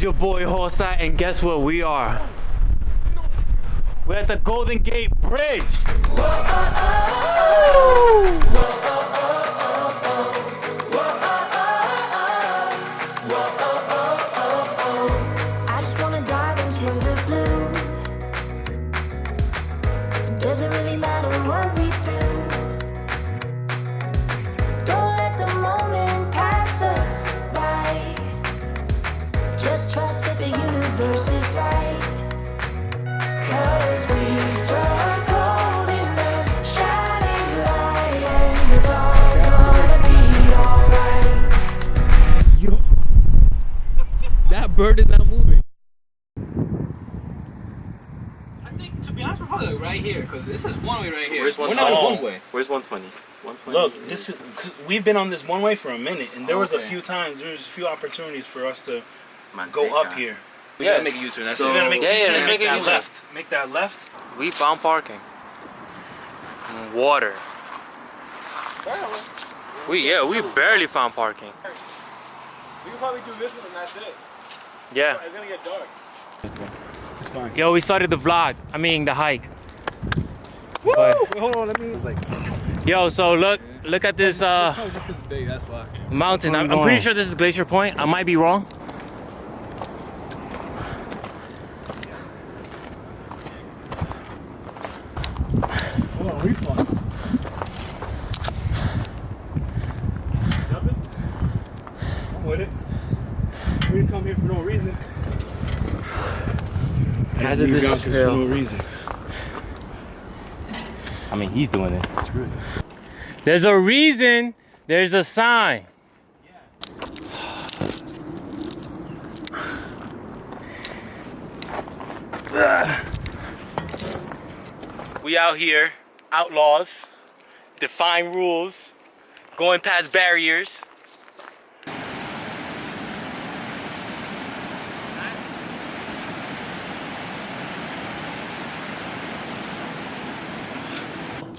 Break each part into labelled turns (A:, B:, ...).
A: your boy Josafat, and guess where we are? We're at the Golden Gate Bridge.
B: I just wanna dive into the blue. Doesn't really matter what we do. Don't let the moment pass us by. Just trust that the universe is right. 'Cause we struck gold in the shining light, and it's all gonna be alright.
C: Yo, that bird is not moving.
D: I think, to be honest, we're probably like right here, because this is one way right here.
A: Where's
D: We're
A: 120?
D: not in one way.
A: Where's 120? 120.
C: Look, this is, 'cause we've been on this one way for a minute, and there was a
D: Okay.
C: few times, there was a few opportunities for us to
A: Man,
C: go
A: thank
C: up
A: God.
C: here.
D: We
A: Yeah,
D: gotta make a U-turn. That's
A: so-
C: We're gonna make
A: Yeah,
C: a U-turn,
A: let's make a
C: that
A: U-turn.
C: left. Make that left.
A: We found parking. Water. We barely found parking.
E: We can probably do this one and that's it.
A: Yeah.
E: It's gonna get dark.
A: Yo, we started the vlog. I mean the hike.
E: Woo!
A: But-
E: Wait, hold on, let me.
A: Yo, so look at this
E: Just because it's big, that's why.
A: mountain. I'm pretty sure this is Glacier Point. I might be wrong.
E: Hold on, refund. Jumping? I'm with it. We didn't come here for no reason.
A: Hazardous
E: For
A: trail.
E: no reason.
A: I mean, he's doing it. There's a reason. There's a sign. We out here, outlaws, defying rules, going past barriers.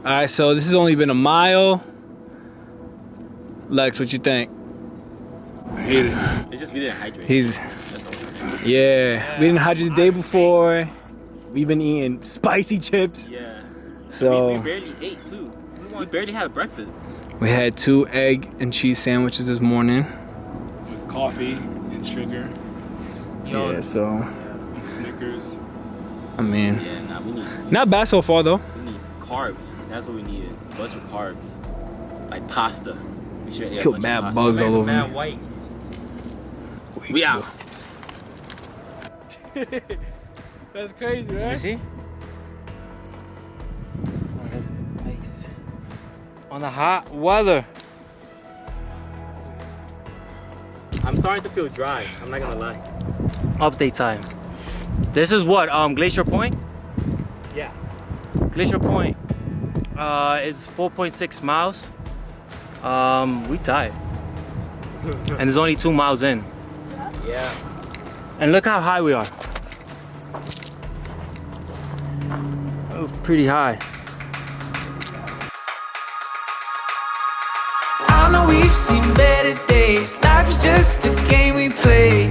C: All right, so this has only been a mile. Lex, what you think?
E: I hate it.
D: It's just we didn't hydrate.
C: He's, yeah, we didn't hydrate the day before. We've been eating spicy chips.
D: Yeah.
C: So
D: We barely ate, too. We barely had breakfast.
C: we had 2 egg and cheese sandwiches this morning.
E: With coffee and sugar
C: Yeah, so
E: and Snickers.
C: I mean,
D: Yeah, nah, we need
C: not bad so far though.
D: carbs. That's what we needed. A bunch of carbs. Like pasta. We should eat a
C: Feel
D: bunch of
C: mad
D: pasta.
C: bugs all over
D: Mad
C: me.
D: white. We out.
E: That's crazy,
A: You
E: right?
A: see? Oh, that's ice. On the hot weather.
D: I'm starting to feel dry. I'm not gonna lie.
A: Update time. This is what? Glacier Point?
D: Yeah.
A: Glacier Point is 4.6 miles. We tired. And there's only 2 miles in.
D: Yeah.
A: And look how high we are. That was pretty high.
F: I know we've seen better days. Life is just a game we play.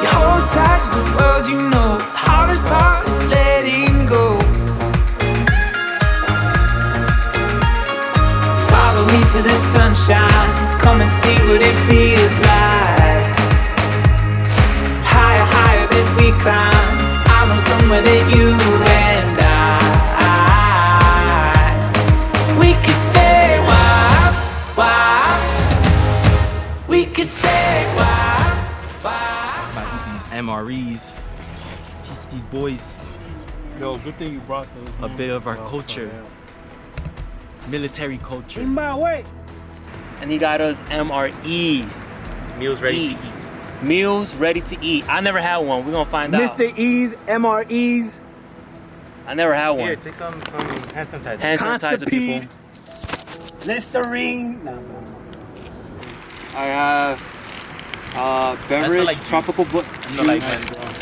F: You hold tight to the world you know. The hardest part is letting go. Follow me to the sunshine. Come and see what it feels like. Higher, higher than we climb. I know somewhere that you and we can stay wild, wild. We can stay wild, wild.
A: About to eat these MREs. Teach these boys
E: Yo, good thing you brought those.
A: a bit of our culture. Military culture.
E: In my way.
A: And he got us MREs. Meals ready to eat. Meals ready to eat. I never had one. We're gonna find out.
C: Mr. E's, MREs.
A: I never had one.
D: Here, take some hand sanitizer.
A: Hand sanitizer, people.
C: Listerine. No.
A: I have beverage,
D: like juice.
A: tropical
D: So like,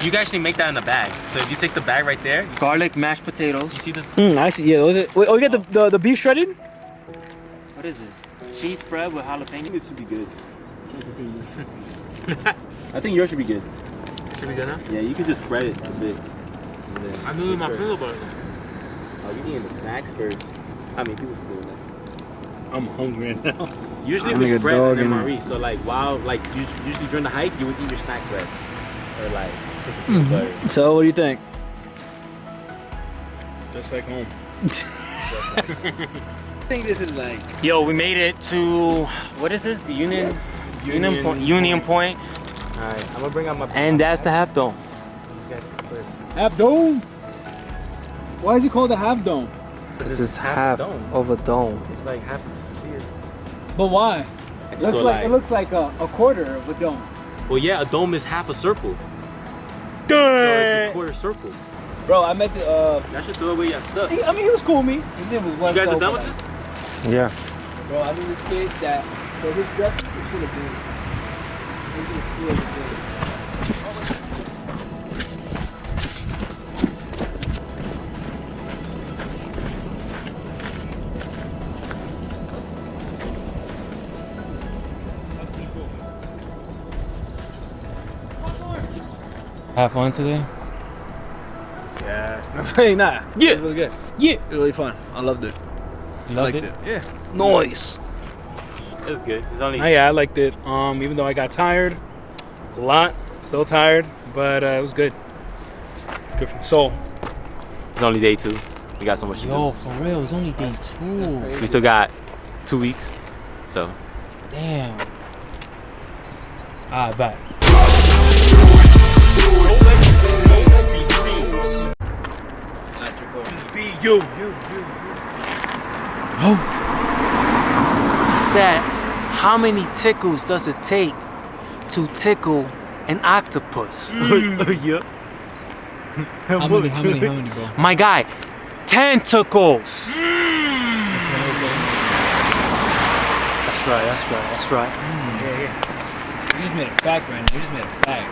A: You can actually make that in a bag. So if you take the bag right there, garlic, mashed potatoes. You see this?
C: I see. Yeah, wait, oh, you got the beef shredded?
A: What is this? Cheese spread with jalapeno.
D: this should be good. I think yours should be good.
A: Should we go now?
D: Yeah, you can just spread it a bit.
A: I'm doing my peanut butter.
D: Oh, you're eating the snacks first. I mean, people doing that.
E: I'm hungry right now.
D: Usually
C: I'm
D: we
C: like a
D: spread
C: dog
D: an
C: in-
D: MRE. So like while like usually during the hike, you would eat your snack bread or like put some peanut butter.
C: So what do you think?
E: Just like home.
C: I think this is like
A: Yo, we made it to, what is this? Union Point.
D: Alright, I'm gonna bring out my.
A: And that's the half dome.
C: half dome. Why is it called a half dome?
A: This is half of a dome.
D: It's like half a sphere.
C: But why? It looks
D: So,
C: like
D: like-
C: it looks like a quarter of a dome.
D: Well, yeah, a dome is half a circle. So it's a quarter circle.
C: Bro, I met the.
D: That should throw away your stuff.
C: I mean, he was cool with me. His name was
D: You guys are done with this?
A: Yeah.
C: Bro, I knew this kid that for his dresses was full of gold. He was full of gold.
A: Have fun today?
C: Yes. Hey, nah.
D: Yeah.
C: It was really good. Yeah. It was really fun. I loved it.
A: You loved
C: Liked
A: it?
C: Yeah. Noise.
D: It was good. It's only.
E: Yeah, I liked it. Even though I got tired a lot, still tired, but it was good. It's good for the soul.
D: It's only day 2. We got so much to
A: Yo, for real, it's only day 2.
D: do. We still got 2 weeks. So.
A: Damn. Alright, bye.
E: Just be you.
A: I said, how many tickles does it take to tickle an octopus?
D: Yep.
C: How many, bro?
A: My guy, tentacles. That's right.
C: You just made a fact right now. You just made a fact.